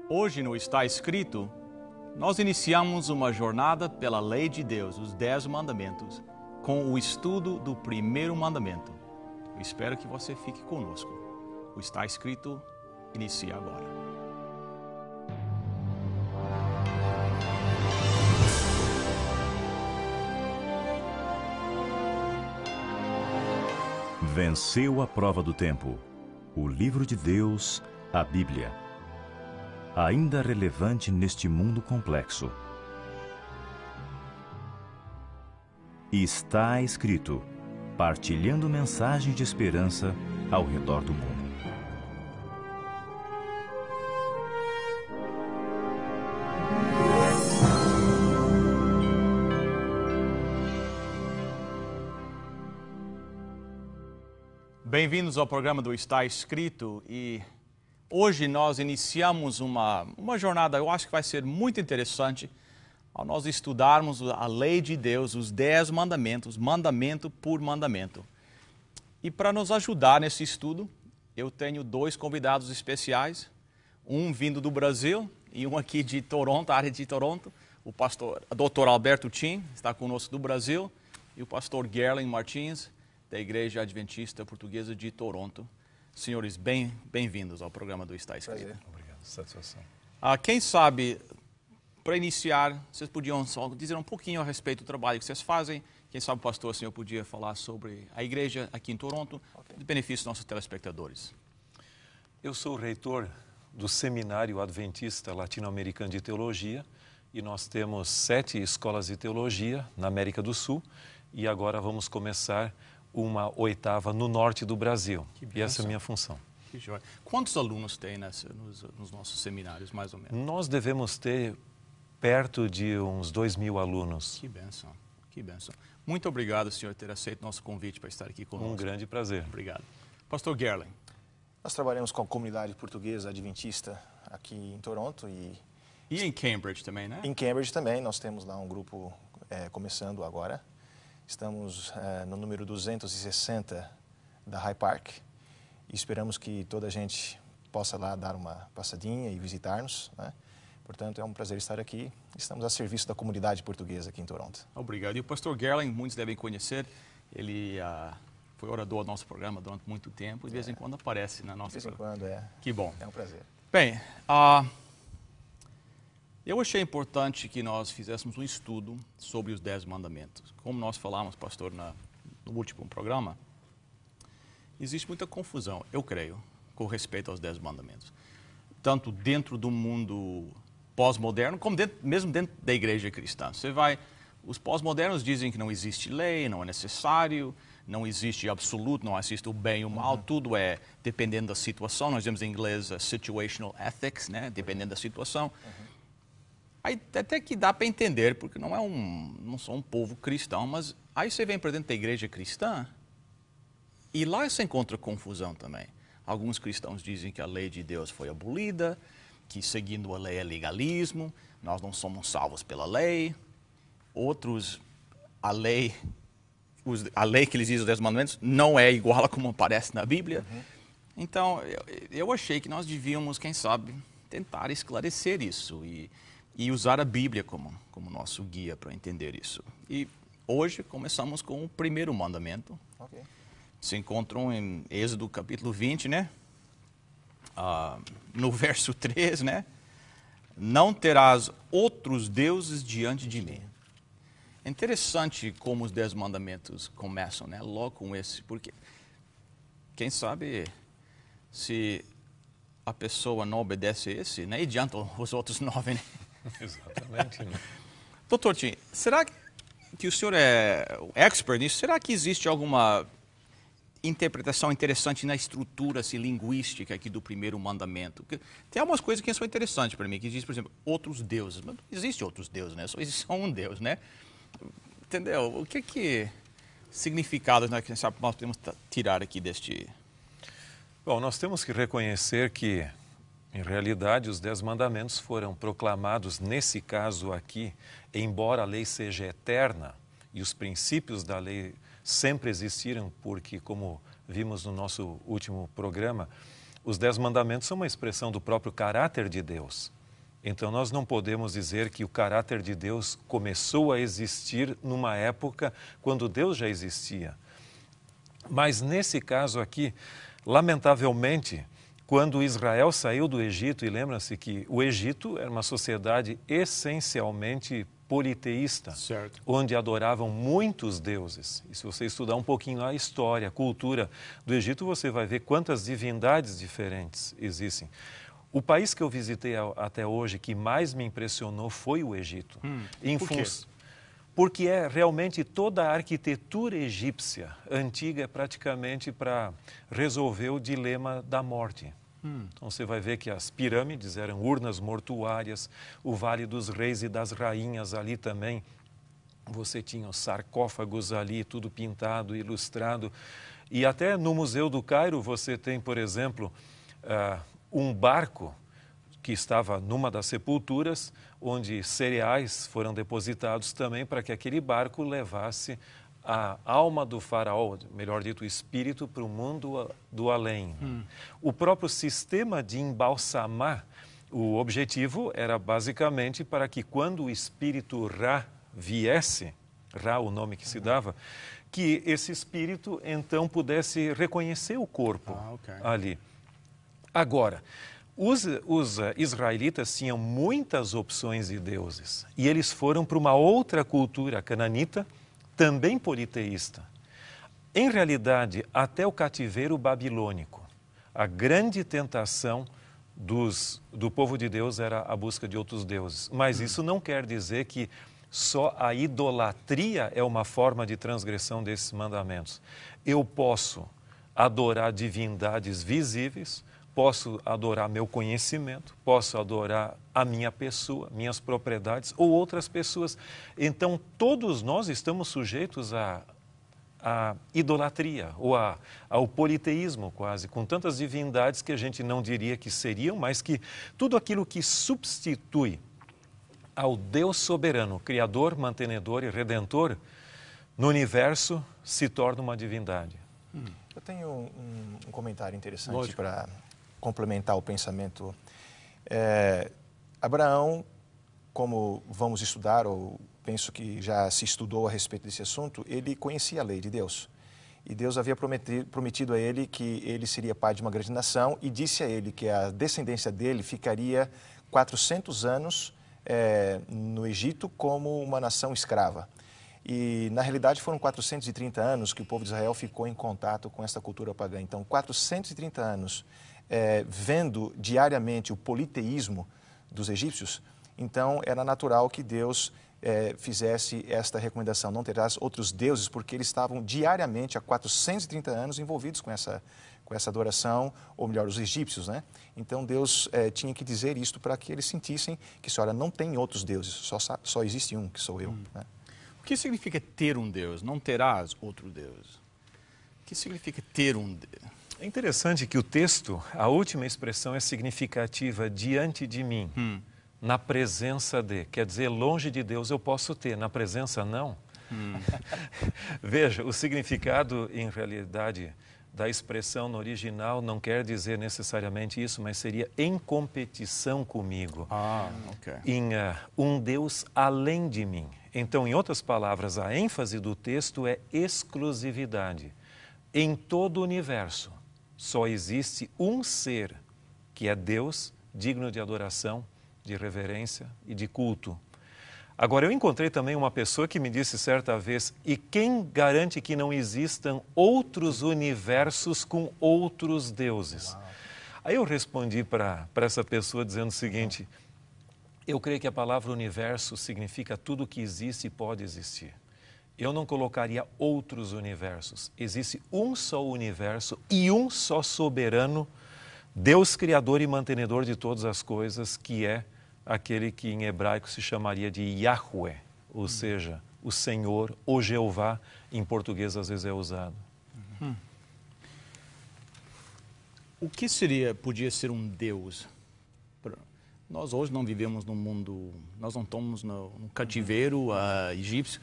Hoje no Está Escrito, nós iniciamos uma jornada pela lei de Deus, os 10 mandamentos, com o estudo do primeiro mandamento. Eu espero que você fique conosco. O Está Escrito inicia agora. Venceu a prova do tempo. O livro de Deus, a Bíblia. Ainda relevante neste mundo complexo. Está escrito, partilhando mensagens de esperança ao redor do mundo. Bem-vindos ao programa do Está Escrito e hoje nós iniciamos uma jornada, eu acho que vai ser muito interessante, ao nós estudarmos a lei de Deus, os 10 mandamentos, mandamento por mandamento. E para nos ajudar nesse estudo, eu tenho 2 convidados especiais, um vindo do Brasil e um aqui de Toronto, área de Toronto, o Dr. Alberto Tim, está conosco do Brasil, e o pastor Gerlen Martins, da Igreja Adventista Portuguesa de Toronto. Senhores, bem-vindos ao programa do Está Escrito. Prazer. Obrigado, satisfação. Quem sabe, para iniciar, vocês podiam só dizer um pouquinho a respeito do trabalho que vocês fazem. Quem sabe, pastor, o senhor podia falar sobre a igreja aqui em Toronto, de benefício dos nossos telespectadores. Eu sou o reitor do Seminário Adventista Latino-Americano de Teologia e nós temos 7 escolas de teologia na América do Sul e agora vamos começar uma 8ª no norte do Brasil. E essa é a minha função. Que joia. Quantos alunos tem nos nossos seminários, mais ou menos? Nós devemos ter perto de uns 2.000 alunos. Que bênção, que bênção. Muito obrigado, senhor, por ter aceito nosso convite para estar aqui conosco. Um grande prazer. Obrigado. Pastor Gerlen. Nós trabalhamos com a comunidade portuguesa adventista aqui em Toronto e em Cambridge também, né? em Cambridge também. Nós temos lá um grupo começando agora. Estamos no número 260 da High Park e esperamos que toda a gente possa lá dar uma passadinha e visitar-nos, né? Portanto, é um prazer estar aqui. Estamos a serviço da comunidade portuguesa aqui em Toronto. Obrigado. E o pastor Gerlen, muitos devem conhecer, ele foi orador do nosso programa durante muito tempo e de vez em quando aparece na nossa... De vez em quando, Que bom. É um prazer. Bem, eu achei importante que nós fizéssemos um estudo sobre os 10 mandamentos. Como nós falamos, pastor, no último programa, existe muita confusão, eu creio, com respeito aos 10 mandamentos. Tanto dentro do mundo pós-moderno, como mesmo dentro da igreja cristã. Os pós-modernos dizem que não existe lei, não é necessário, não existe absoluto, não existe o bem e o mal, tudo é dependendo da situação. Nós dizemos em inglês situational ethics, né? Dependendo da situação. Aí até que dá para entender, porque não sou um povo cristão, mas aí você vem para dentro da igreja cristã e lá você encontra confusão também. Alguns cristãos dizem que a lei de Deus foi abolida, que seguindo a lei é legalismo, nós não somos salvos pela lei. Outros, a lei que eles dizem os 10 mandamentos não é igual a como aparece na Bíblia. Então, eu achei que nós devíamos, quem sabe, tentar esclarecer isso e usar a Bíblia como nosso guia para entender isso. E hoje começamos com o primeiro mandamento. Ok. Se encontram em Êxodo capítulo 20, né? No verso 3, né? Não terás outros deuses diante de mim. É interessante como os 10 mandamentos começam, né? Logo com esse, porque quem sabe se a pessoa não obedece esse, nem adianta os outros 9, né? Exatamente. Né? Doutor Tim, será que o senhor é expert nisso? Será que existe alguma interpretação interessante na estrutura linguística aqui do primeiro mandamento? Porque tem algumas coisas que são interessantes para mim, que diz, por exemplo, outros deuses. Mas não existe outros deuses, né? Só existe um Deus, né? Entendeu? O que significados, né, que nós podemos tirar aqui deste... Bom, nós temos que reconhecer que, em realidade, os 10 mandamentos foram proclamados, nesse caso aqui, embora a lei seja eterna e os princípios da lei sempre existiram, porque, como vimos no nosso último programa, Os 10 mandamentos são uma expressão do próprio caráter de Deus. Então, nós não podemos dizer que o caráter de Deus começou a existir numa época quando Deus já existia. Mas, nesse caso aqui, lamentavelmente, quando Israel saiu do Egito, e lembra-se que o Egito era uma sociedade essencialmente politeísta, certo, onde adoravam muitos deuses. E se você estudar um pouquinho a história, a cultura do Egito, você vai ver quantas divindades diferentes existem. O país que eu visitei até hoje que mais me impressionou foi o Egito. Por quê? Porque é realmente toda a arquitetura egípcia antiga é praticamente para resolver o dilema da morte. Então você vai ver que as pirâmides eram urnas mortuárias, o Vale dos Reis e das Rainhas ali também. Você tinha os sarcófagos ali, tudo pintado, ilustrado. E até no Museu do Cairo você tem, por exemplo, um barco que estava numa das sepulturas, onde cereais foram depositados também para que aquele barco levasse a alma do faraó, melhor dito, o espírito, para o mundo do além. O próprio sistema de embalsamar, o objetivo era basicamente para que quando o espírito Ra viesse, Ra, o nome que se dava, que esse espírito então pudesse reconhecer o corpo ali. Agora, os israelitas tinham muitas opções de deuses e eles foram para uma outra cultura cananita, também politeísta. Em realidade, até o cativeiro babilônico, a grande tentação do povo de Deus era a busca de outros deuses. Mas isso não quer dizer que só a idolatria é uma forma de transgressão desses mandamentos. Eu posso adorar divindades visíveis, posso adorar meu conhecimento, posso adorar a minha pessoa, minhas propriedades ou outras pessoas. Então, todos nós estamos sujeitos à idolatria ou ao politeísmo quase, com tantas divindades que a gente não diria que seriam, mas que tudo aquilo que substitui ao Deus soberano, Criador, Mantenedor e Redentor, no universo se torna uma divindade. Eu tenho um comentário interessante para complementar o pensamento. Abraão, como vamos estudar, ou penso que já se estudou a respeito desse assunto, ele conhecia a lei de Deus. E Deus havia prometido a ele que ele seria pai de uma grande nação e disse a ele que a descendência dele ficaria 400 anos no Egito como uma nação escrava. E, na realidade, foram 430 anos que o povo de Israel ficou em contato com essa cultura pagã. Então, 430 anos vendo diariamente o politeísmo dos egípcios, então era natural que Deus fizesse esta recomendação, não terás outros deuses, porque eles estavam diariamente, há 430 anos, envolvidos com essa adoração, ou melhor, os egípcios, né? Então Deus tinha que dizer isto para que eles sentissem que, olha, não tem outros deuses, só existe um, que sou eu. Né? O que significa ter um Deus? Não terás outro Deus. O que significa ter um Deus? É interessante que o texto, a última expressão é significativa, diante de mim, na presença de. Quer dizer, longe de Deus eu posso ter, na presença não. Veja, o significado, em realidade, da expressão no original não quer dizer necessariamente isso, mas seria em competição comigo. Em um Deus além de mim. Então, em outras palavras, a ênfase do texto é exclusividade. Em todo o universo, só existe um ser, que é Deus, digno de adoração, de reverência e de culto. Agora, eu encontrei também uma pessoa que me disse certa vez, e quem garante que não existam outros universos com outros deuses? Uau. Aí eu respondi para essa pessoa dizendo o seguinte, eu creio que a palavra universo significa tudo que existe e pode existir. Eu não colocaria outros universos. Existe um só universo e um só soberano, Deus criador e mantenedor de todas as coisas, que é aquele que em hebraico se chamaria de Yahweh, ou seja, o Senhor, ou Jeová, em português às vezes é usado. O que podia ser um Deus? Nós hoje não vivemos num mundo, nós não estamos no cativeiro egípcio.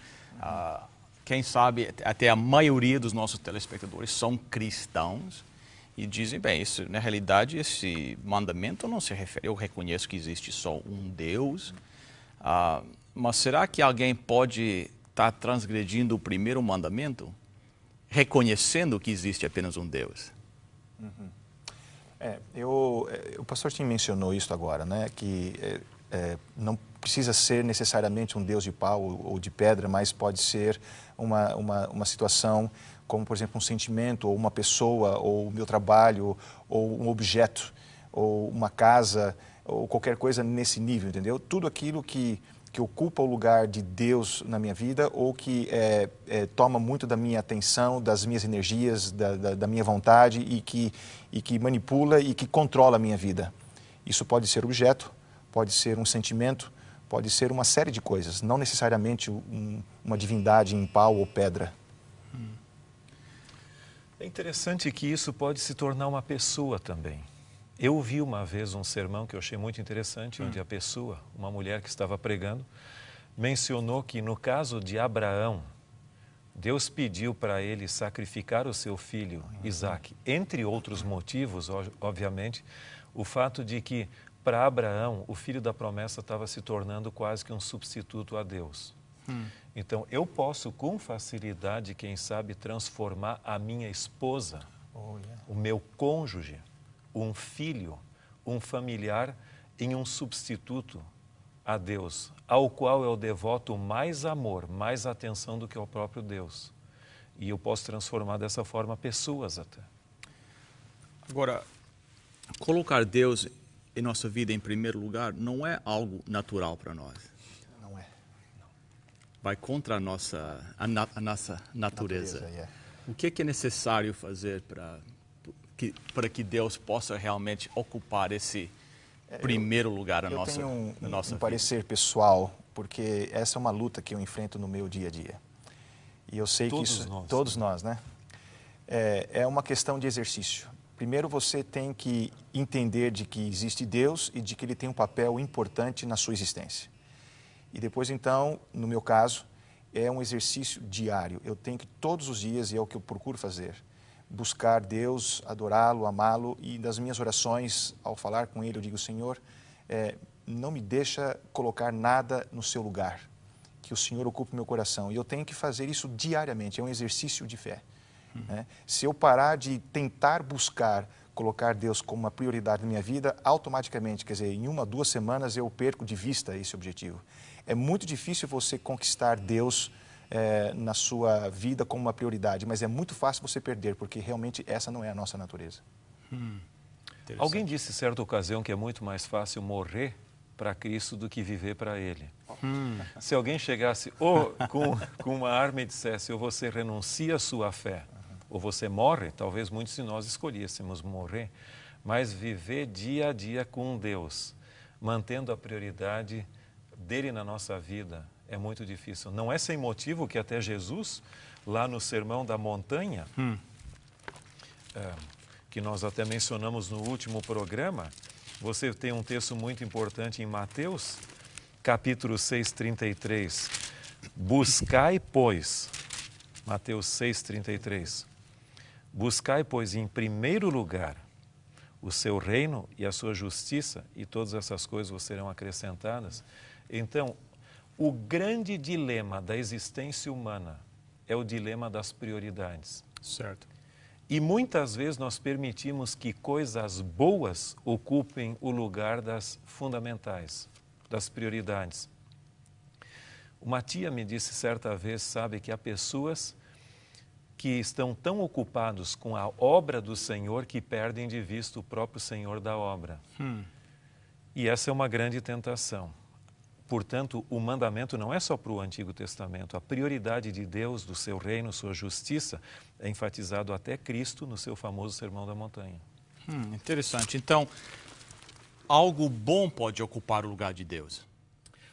Quem sabe até a maioria dos nossos telespectadores são cristãos e dizem, bem, isso, na realidade, esse mandamento não se refere, eu reconheço que existe só um Deus, mas será que alguém pode estar transgredindo o primeiro mandamento, reconhecendo que existe apenas um Deus? O pastor Tim mencionou isso agora, né? Que não precisa ser necessariamente um Deus de pau ou de pedra, mas pode ser uma situação como, por exemplo, um sentimento, ou uma pessoa, ou o meu trabalho, ou um objeto, ou uma casa, ou qualquer coisa nesse nível, entendeu? Tudo aquilo que ocupa o lugar de Deus na minha vida ou que toma muito da minha atenção, das minhas energias, da minha vontade e que manipula e que controla a minha vida. Isso pode ser objeto, pode ser um sentimento, pode ser uma série de coisas, não necessariamente uma divindade em pau ou pedra. É interessante que isso pode se tornar uma pessoa também. Eu vi uma vez um sermão que eu achei muito interessante, onde a pessoa, uma mulher que estava pregando, mencionou que no caso de Abraão, Deus pediu para ele sacrificar o seu filho Isaque. Entre outros motivos, obviamente, o fato de que para Abraão o filho da promessa estava se tornando quase que um substituto a Deus. Então, eu posso com facilidade, quem sabe, transformar a minha esposa, o meu cônjuge, um filho, um familiar, em um substituto a Deus, ao qual eu devoto mais amor, mais atenção do que ao próprio Deus. E eu posso transformar dessa forma pessoas até. Agora, colocar Deus em nossa vida em primeiro lugar não é algo natural para nós. Não é. Vai contra a nossa natureza. Yeah. O que é necessário fazer para que Deus possa realmente ocupar esse primeiro lugar na nossa vida? Eu tenho um parecer pessoal, porque essa é uma luta que eu enfrento no meu dia a dia. E eu sei que isso... Todos nós, né? É uma questão de exercício. Primeiro você tem que entender de que existe Deus e de que Ele tem um papel importante na sua existência. E depois, então, no meu caso, é um exercício diário. Eu tenho que todos os dias, e é o que eu procuro fazer, buscar Deus, adorá-lo, amá-lo, e das minhas orações, ao falar com Ele, eu digo, Senhor, não me deixa colocar nada no seu lugar, que o Senhor ocupe meu coração. E eu tenho que fazer isso diariamente, é um exercício de fé. Né? Se eu parar de tentar buscar colocar Deus como uma prioridade na minha vida, automaticamente, quer dizer, em 1 ou 2 semanas eu perco de vista esse objetivo. É muito difícil você conquistar Deus na sua vida como uma prioridade, mas é muito fácil você perder, porque realmente essa não é a nossa natureza. Alguém disse em certa ocasião que é muito mais fácil morrer para Cristo do que viver para Ele. Se alguém chegasse com uma arma e dissesse, ou você renuncia à sua fé, ou você morre, talvez muitos de nós escolhêssemos morrer, mas viver dia a dia com Deus, mantendo a prioridade dele na nossa vida, é muito difícil. Não é sem motivo que até Jesus, lá no Sermão da Montanha, que nós até mencionamos no último programa, você tem um texto muito importante em Mateus, capítulo 6:33. Buscai, pois, Mateus 6:33. Buscai, pois, em primeiro lugar o seu reino e a sua justiça, e todas essas coisas vos serão acrescentadas. Então, o grande dilema da existência humana é o dilema das prioridades. Certo. E muitas vezes nós permitimos que coisas boas ocupem o lugar das fundamentais, das prioridades. Uma tia me disse certa vez, sabe, que há pessoas que estão tão ocupados com a obra do Senhor que perdem de vista o próprio Senhor da obra. E essa é uma grande tentação. Portanto, o mandamento não é só para o Antigo Testamento. A prioridade de Deus, do seu reino, sua justiça, é enfatizado até Cristo no seu famoso Sermão da Montanha. Interessante. Então, algo bom pode ocupar o lugar de Deus.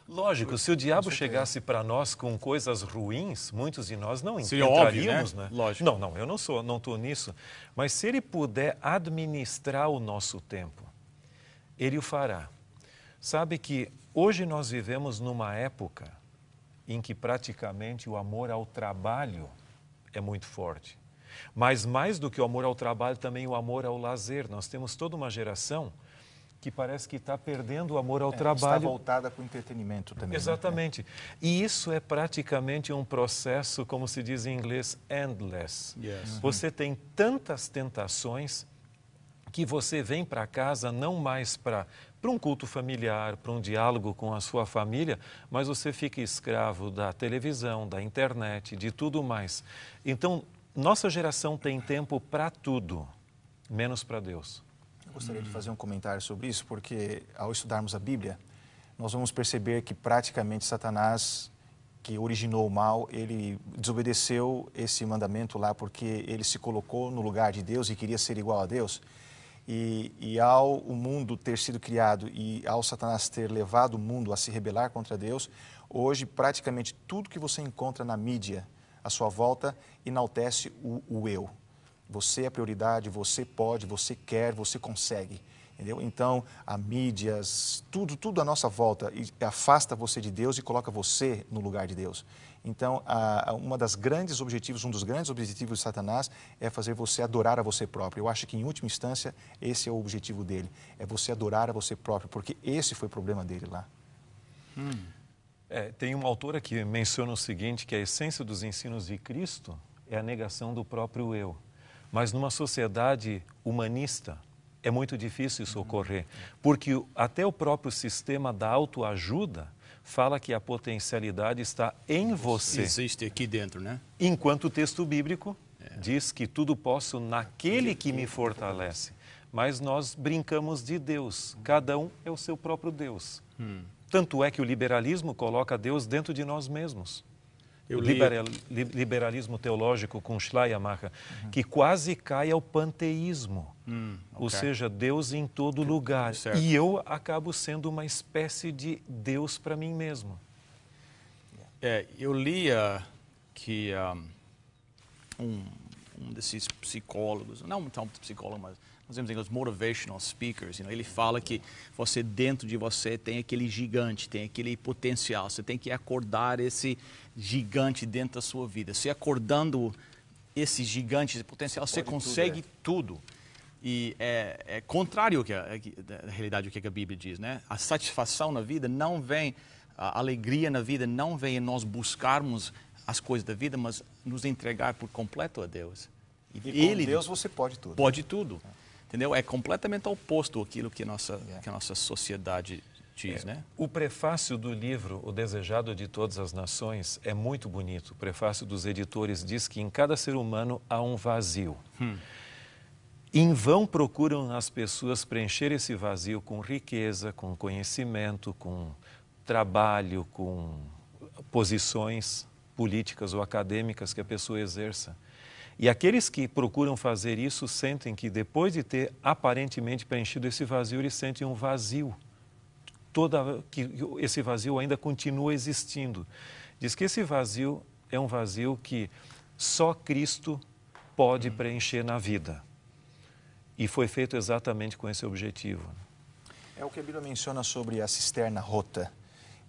Lógico, se o diabo chegasse para nós com coisas ruins, muitos de nós não seria óbvio, entraríamos, né? né? Lógico. Não, eu não estou nisso. Mas se ele puder administrar o nosso tempo, ele o fará. Sabe que hoje nós vivemos numa época em que praticamente o amor ao trabalho é muito forte. Mas mais do que o amor ao trabalho, também o amor ao lazer. Nós temos toda uma geração que parece que está perdendo o amor ao trabalho. Está voltada para o entretenimento também. Exatamente. Né? E isso é praticamente um processo, como se diz em inglês, endless. Yes. Você tem tantas tentações que você vem para casa não mais para um culto familiar, para um diálogo com a sua família, mas você fica escravo da televisão, da internet, de tudo mais. Então, nossa geração tem tempo para tudo, menos para Deus. Eu gostaria de fazer um comentário sobre isso, porque ao estudarmos a Bíblia, nós vamos perceber que praticamente Satanás, que originou o mal, ele desobedeceu esse mandamento lá porque ele se colocou no lugar de Deus e queria ser igual a Deus. E ao o mundo ter sido criado e ao Satanás ter levado o mundo a se rebelar contra Deus, hoje praticamente tudo que você encontra na mídia à sua volta enaltece o eu. Você é prioridade, você pode, você quer, você consegue. Entendeu? Então, a mídia, tudo à nossa volta afasta você de Deus e coloca você no lugar de Deus. Então, um dos grandes objetivos de Satanás é fazer você adorar a você próprio. Eu acho que, em última instância, esse é o objetivo dele, é você adorar a você próprio, porque esse foi o problema dele lá. Tem uma autora que menciona o seguinte, que a essência dos ensinos de Cristo é a negação do próprio eu. Mas numa sociedade humanista, é muito difícil isso ocorrer, porque até o próprio sistema da autoajuda fala que a potencialidade está em você. Existe aqui dentro, né? Enquanto o texto bíblico diz que tudo posso naquele que me fortalece. Mas nós brincamos de Deus, cada um é o seu próprio Deus. Tanto é que o liberalismo coloca Deus dentro de nós mesmos. O liberalismo teológico com Schleiermacher, que quase cai ao panteísmo, ou seja, Deus em todo lugar. Certo. E eu acabo sendo uma espécie de Deus para mim mesmo. Eu lia que um desses psicólogos, não tão psicólogo, mas nós temos os motivational speakers, ele fala que você dentro de você tem aquele gigante, tem aquele potencial, você tem que acordar esse gigante dentro da sua vida. Se acordando esse gigante, esse potencial, você consegue tudo. E é contrário à realidade do que a Bíblia diz, né? A satisfação na vida não vem, a alegria na vida não vem em nós buscarmos as coisas da vida, mas nos entregar por completo a Deus. E com Deus você pode tudo. Pode tudo. Entendeu? É completamente oposto àquilo que a nossa sociedade diz, né? O prefácio do livro O Desejado de Todas as Nações é muito bonito. O prefácio dos editores diz que em cada ser humano há um vazio. Em vão procuram as pessoas preencher esse vazio com riqueza, com conhecimento, com trabalho, com posições políticas ou acadêmicas que a pessoa exerça. E aqueles que procuram fazer isso sentem que depois de ter aparentemente preenchido esse vazio, eles sentem um vazio. Que esse vazio ainda continua existindo. Diz que esse vazio é um vazio que só Cristo pode preencher na vida. E foi feito exatamente com esse objetivo. É o que a Bíblia menciona sobre a cisterna rota.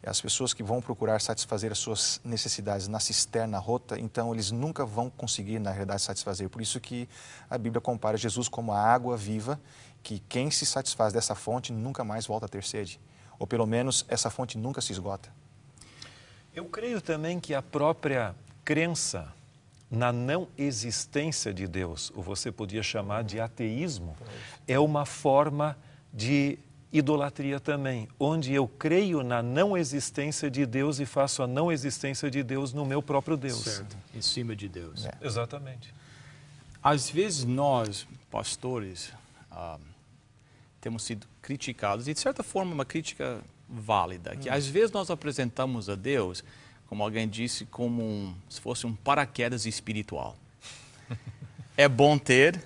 As pessoas que vão procurar satisfazer as suas necessidades na cisterna rota, então eles nunca vão conseguir, na realidade, satisfazer. Por isso que a Bíblia compara Jesus como a água viva, que quem se satisfaz dessa fonte nunca mais volta a ter sede. Ou pelo menos essa fonte nunca se esgota. Eu creio também que a própria crença na não existência de Deus, ou você podia chamar de ateísmo, é uma forma de idolatria também, onde eu creio na não existência de Deus e faço a não existência de Deus no meu próprio Deus. Certo. Em cima de Deus. Exatamente. Às vezes nós, pastores, temos sido criticados, e de certa forma uma crítica válida, que às vezes nós apresentamos a Deus, como alguém disse, como se fosse um paraquedas espiritual. É bom ter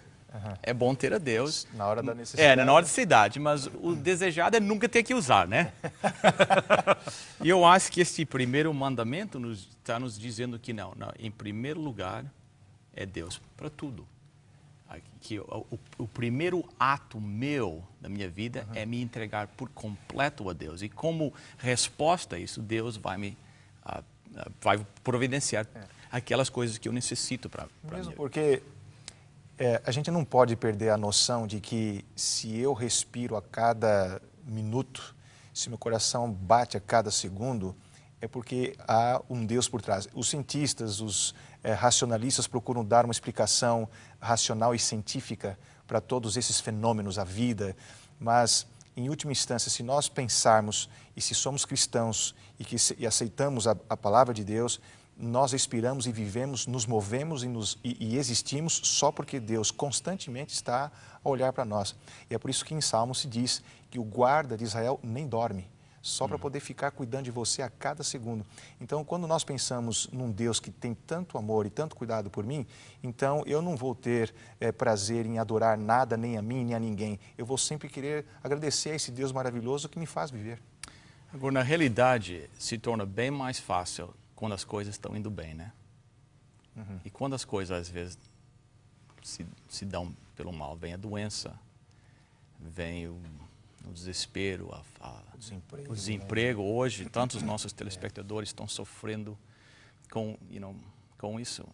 a Deus. Na hora da necessidade. Na hora da necessidade, mas o desejado é nunca ter que usar, né? E eu acho que este primeiro mandamento está nos dizendo que não, em primeiro lugar é Deus para tudo. Que o primeiro ato meu da minha vida é me entregar por completo a Deus. E como resposta a isso, Deus vai providenciar aquelas coisas que eu necessito para mesmo porque A gente não pode perder a noção de que se eu respiro a cada minuto, se meu coração bate a cada segundo, é porque há um Deus por trás. Os cientistas, os racionalistas procuram dar uma explicação racional e científica para todos esses fenômenos, a vida, mas, em última instância, se nós pensarmos e se somos cristãos e aceitamos a palavra de Deus, nós respiramos e vivemos, nos movemos e existimos só porque Deus constantemente está a olhar para nós. E é por isso que em Salmos se diz que o guarda de Israel nem dorme, só para poder ficar cuidando de você a cada segundo. Então, quando nós pensamos num Deus que tem tanto amor e tanto cuidado por mim, então eu não vou ter prazer em adorar nada, nem a mim, nem a ninguém. Eu vou sempre querer agradecer a esse Deus maravilhoso que me faz viver. Agora, na realidade, se torna bem mais fácil quando as coisas estão indo bem, né? E quando as coisas, às vezes, se dão pelo mal, vem a doença, vem o desespero, o desemprego. Né? Hoje, tantos nossos telespectadores estão sofrendo com isso.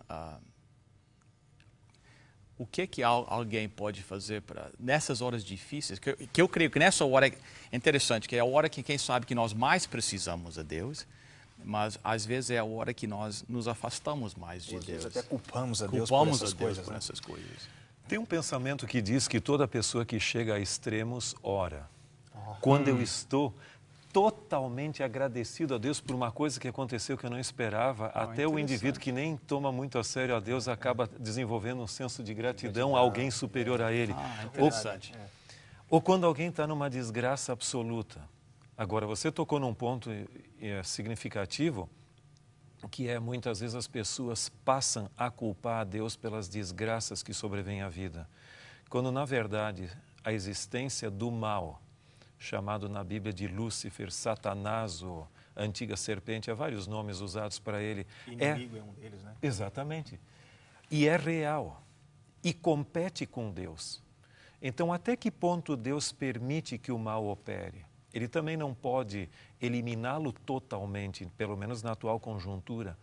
O que alguém pode fazer nessas horas difíceis? Que eu creio que nessa hora é interessante, que é a hora que, quem sabe, que nós mais precisamos a Deus, mas às vezes é a hora que nós nos afastamos mais de Deus. Até culpamos a Deus por essas coisas. Tem um pensamento que diz que toda pessoa que chega a extremos ora. Quando eu estou totalmente agradecido a Deus por uma coisa que aconteceu que eu não esperava, até o indivíduo que nem toma muito a sério a Deus acaba desenvolvendo um senso de gratidão a alguém superior a ele. Interessante. Ou quando alguém está numa desgraça absoluta. Agora, você tocou num ponto significativo, que é muitas vezes as pessoas passam a culpar a Deus pelas desgraças que sobrevêm à vida, quando na verdade a existência do mal, chamado na Bíblia de Lúcifer, Satanás, ou antiga serpente, há vários nomes usados para ele. Inimigo é um deles, né? Exatamente. E é real, e compete com Deus. Então, até que ponto Deus permite que o mal opere? Ele também não pode eliminá-lo totalmente, pelo menos na atual conjuntura.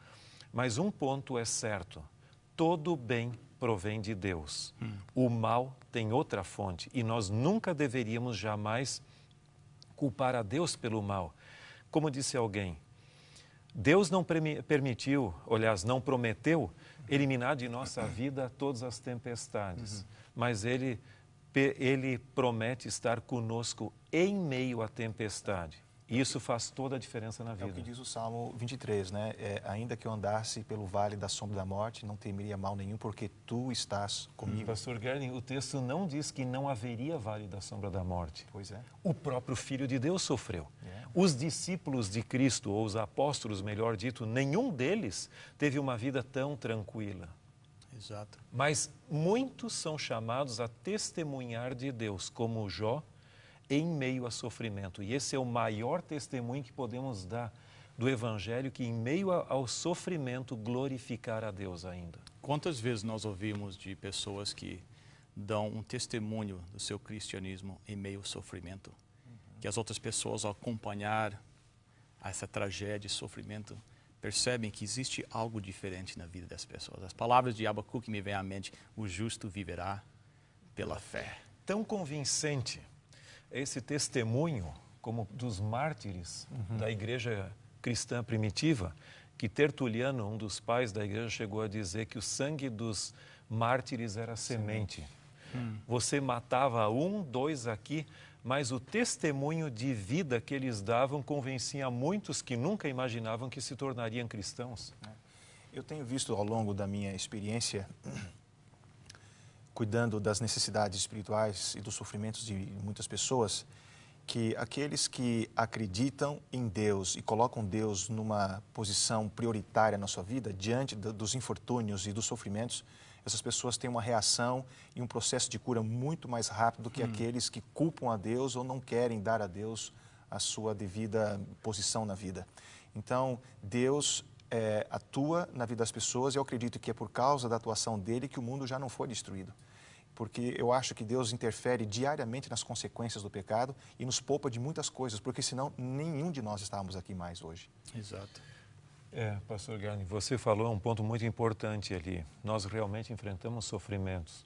Mas um ponto é certo, todo bem provém de Deus. O mal tem outra fonte e nós nunca deveríamos jamais culpar a Deus pelo mal. Como disse alguém, Deus não permitiu, aliás, não prometeu eliminar de nossa vida todas as tempestades, mas Ele promete estar conosco em meio à tempestade. E isso faz toda a diferença na vida. É o que diz o Salmo 23, né? Ainda que eu andasse pelo vale da sombra da morte, não temeria mal nenhum, porque tu estás comigo. Pastor Gerling, o texto não diz que não haveria vale da sombra da morte. Pois é. O próprio Filho de Deus sofreu. Os discípulos de Cristo, ou os apóstolos, melhor dito, nenhum deles teve uma vida tão tranquila. Exato. Mas muitos são chamados a testemunhar de Deus, como Jó, em meio a sofrimento. E esse é o maior testemunho que podemos dar do Evangelho, que em meio ao sofrimento glorificar a Deus ainda. Quantas vezes nós ouvimos de pessoas que dão um testemunho do seu cristianismo em meio ao sofrimento? Que as outras pessoas, ao acompanhar essa tragédia e sofrimento, percebem que existe algo diferente na vida das pessoas. As palavras de Abacuque me vêm à mente: o justo viverá pela fé. Tão convincente esse testemunho, como dos mártires da igreja cristã primitiva, que Tertuliano, um dos pais da igreja, chegou a dizer que o sangue dos mártires era semente. Você matava 1, 2 aqui, mas o testemunho de vida que eles davam convencia muitos que nunca imaginavam que se tornariam cristãos. Eu tenho visto ao longo da minha experiência, cuidando das necessidades espirituais e dos sofrimentos de muitas pessoas, que aqueles que acreditam em Deus e colocam Deus numa posição prioritária na sua vida, diante dos infortúnios e dos sofrimentos, essas pessoas têm uma reação e um processo de cura muito mais rápido do que aqueles que culpam a Deus ou não querem dar a Deus a sua devida posição na vida. Então, Deus atua na vida das pessoas e eu acredito que é por causa da atuação dele que o mundo já não foi destruído. Porque eu acho que Deus interfere diariamente nas consequências do pecado e nos poupa de muitas coisas, porque senão nenhum de nós estávamos aqui mais hoje. Exato. Pastor Gerling, você falou um ponto muito importante ali. Nós realmente enfrentamos sofrimentos.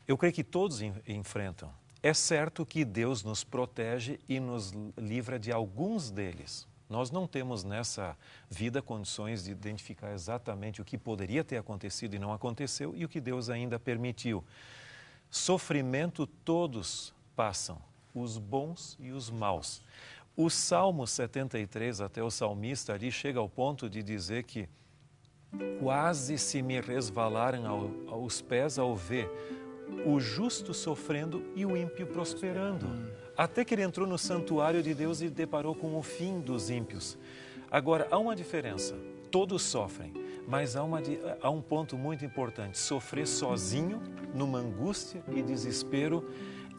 Eu creio que todos enfrentam. É certo que Deus nos protege e nos livra de alguns deles. Nós não temos nessa vida condições de identificar exatamente o que poderia ter acontecido e não aconteceu e o que Deus ainda permitiu. Sofrimento todos passam, os bons e os maus. O Salmo 73, até o salmista ali, chega ao ponto de dizer que quase se me resvalaram aos pés ao ver o justo sofrendo e o ímpio prosperando. Até que ele entrou no santuário de Deus e deparou com o fim dos ímpios. Agora, há uma diferença. Todos sofrem, mas há um ponto muito importante. Sofrer sozinho, numa angústia e desespero,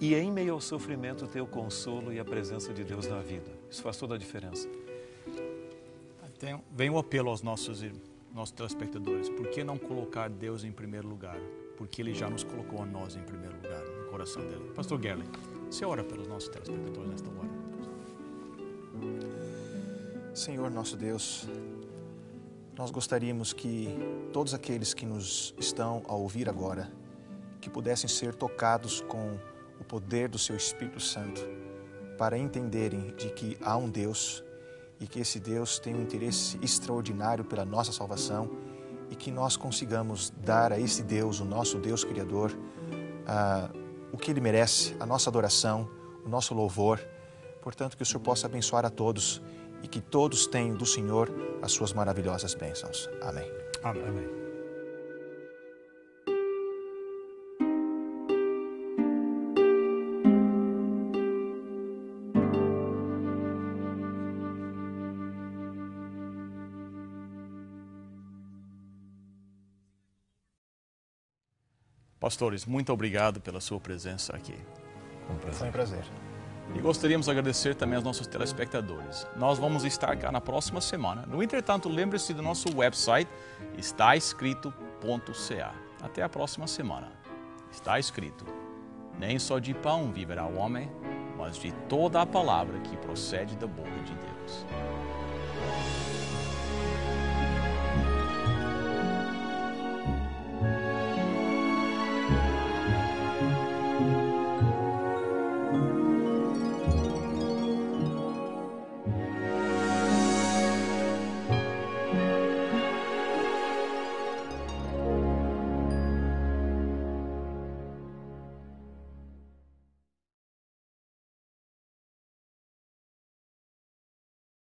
e em meio ao sofrimento ter o consolo e a presença de Deus na vida. Isso faz toda a diferença. Vem o apelo aos nossos telespectadores. Por que não colocar Deus em primeiro lugar? Porque Ele já nos colocou a nós em primeiro lugar, no coração dele. Pastor Gerley, você ora pelos nossos telespectadores nesta hora? Senhor nosso Deus, nós gostaríamos que todos aqueles que nos estão a ouvir agora, que pudessem ser tocados com o poder do Seu Espírito Santo, para entenderem de que há um Deus e que esse Deus tem um interesse extraordinário pela nossa salvação e que nós consigamos dar a esse Deus, o nosso Deus Criador, o que Ele merece, a nossa adoração, o nosso louvor. Portanto, que o Senhor possa abençoar a todos e que todos tenham do Senhor as suas maravilhosas bênçãos. Amém. Amém. Amém. Pastores, muito obrigado pela sua presença aqui. Foi um prazer. E gostaríamos de agradecer também aos nossos telespectadores. Nós vamos estar cá na próxima semana. No entretanto, lembre-se do nosso website, estaescrito.ca. Até a próxima semana. Está escrito: nem só de pão viverá o homem, mas de toda a palavra que procede da boca de Deus.